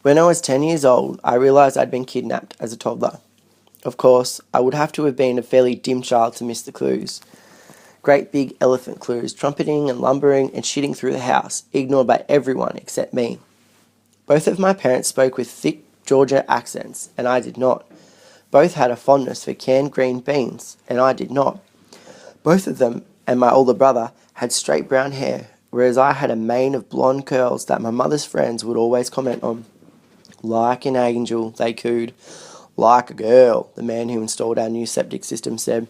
When I was 10 years old, I realised I'd been kidnapped as a toddler. Of course, I would have to have been a fairly dim child to miss the clues. Great big elephant clues, trumpeting and lumbering and shitting through the house, ignored by everyone except me. Both of my parents spoke with thick Georgia accents, and I did not. Both had a fondness for canned green beans, and I did not. Both of them and my older brother had straight brown hair, whereas I had a mane of blonde curls that my mother's friends would always comment on. Like an angel, they cooed. Like a girl, the man who installed our new septic system said.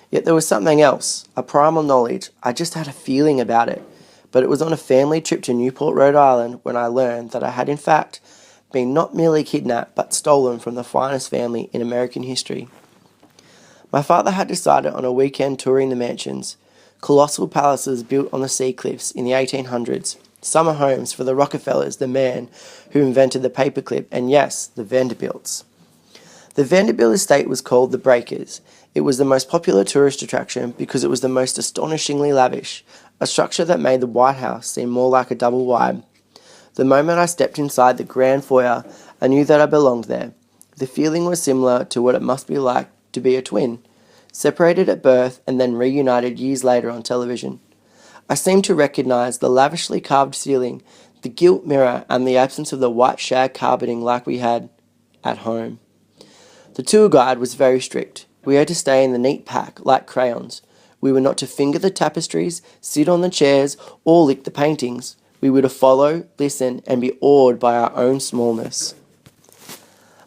Yet there was something else, a primal knowledge. I just had a feeling about it. But it was on a family trip to Newport, Rhode Island, when I learned that I had in fact been not merely kidnapped, but stolen from the finest family in American history. My father had decided on a weekend touring the mansions, colossal palaces built on the sea cliffs in the 1800s, summer homes for the Rockefellers, the man who invented the paperclip, and yes, the Vanderbilts. The Vanderbilt estate was called the Breakers. It was the most popular tourist attraction because it was the most astonishingly lavish, a structure that made the White House seem more like a double wide. The moment I stepped inside the grand foyer, I knew that I belonged there. The feeling was similar to what it must be like to be a twin, separated at birth and then reunited years later on television. I seemed to recognise the lavishly carved ceiling, the gilt mirror, and the absence of the white shag carpeting like we had at home. The tour guide was very strict. We had to stay in the neat pack, like crayons. We were not to finger the tapestries, sit on the chairs, or lick the paintings. We were to follow, listen, and be awed by our own smallness.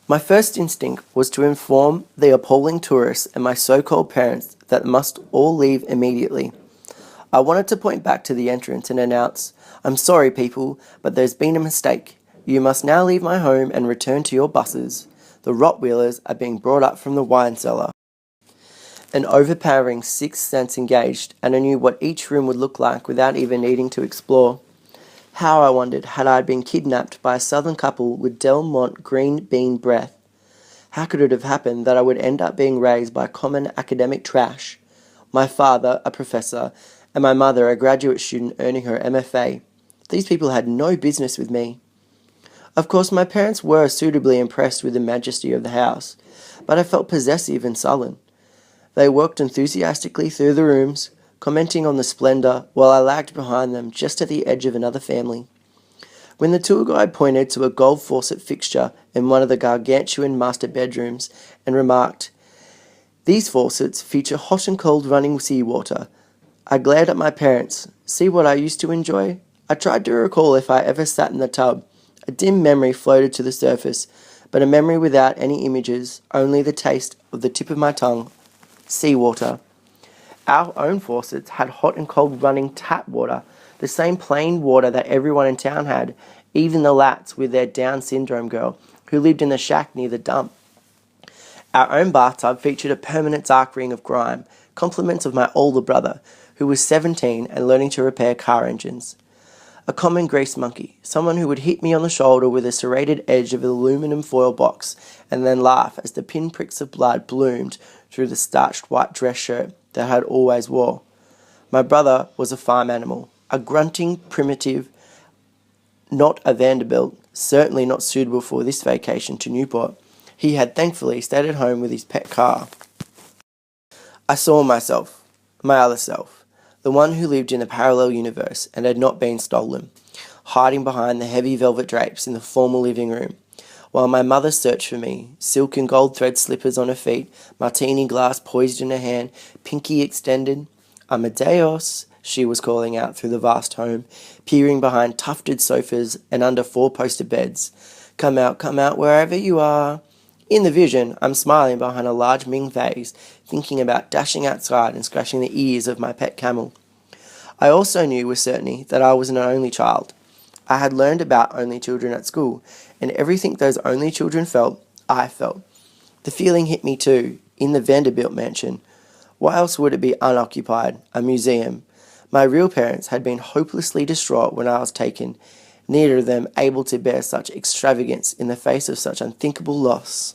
My first instinct was to inform the appalling tourists and my so-called parents that they must all leave immediately. I wanted to point back to the entrance and announce, "I'm sorry, people, but there's been a mistake. You must now leave my home and return to your buses. The Rottweilers are being brought up from the wine cellar." An overpowering sixth sense engaged, and I knew what each room would look like without even needing to explore. How, I wondered, had I been kidnapped by a southern couple with Delmont green bean breath? How could it have happened that I would end up being raised by common academic trash? My father, a professor, and my mother, a graduate student earning her MFA. These people had no business with me. Of course, my parents were suitably impressed with the majesty of the house, but I felt possessive and sullen. They walked enthusiastically through the rooms, commenting on the splendour, while I lagged behind them just at the edge of another family. When the tour guide pointed to a gold faucet fixture in one of the gargantuan master bedrooms and remarked, "These faucets feature hot and cold running seawater," I glared at my parents. See what I used to enjoy? I tried to recall if I ever sat in the tub. A dim memory floated to the surface, but a memory without any images, only the taste of the tip of my tongue. Seawater. Our own faucets had hot and cold running tap water, the same plain water that everyone in town had, even the lats with their Down syndrome girl, who lived in the shack near the dump. Our own bathtub featured a permanent dark ring of grime, compliments of my older brother, who was 17 and learning to repair car engines. A common grease monkey, someone who would hit me on the shoulder with a serrated edge of an aluminum foil box and then laugh as the pinpricks of blood bloomed through the starched white dress shirt that I had always wore. My brother was a farm animal, a grunting primitive, not a Vanderbilt, certainly not suitable for this vacation to Newport. He had thankfully stayed at home with his pet car. I saw myself, my other self, the one who lived in a parallel universe and had not been stolen, hiding behind the heavy velvet drapes in the formal living room, while my mother searched for me, silk and gold thread slippers on her feet, martini glass poised in her hand, pinky extended. "Amadeus," she was calling out through the vast home, peering behind tufted sofas and under four-poster beds. Come out, wherever you are." In the vision, I'm smiling behind a large Ming vase, thinking about dashing outside and scratching the ears of my pet camel. I also knew with certainty that I was an only child. I had learned about only children at school, and everything those only children felt, I felt. The feeling hit me too, in the Vanderbilt mansion. Why else would it be unoccupied, a museum? My real parents had been hopelessly distraught when I was taken, neither of them able to bear such extravagance in the face of such unthinkable loss.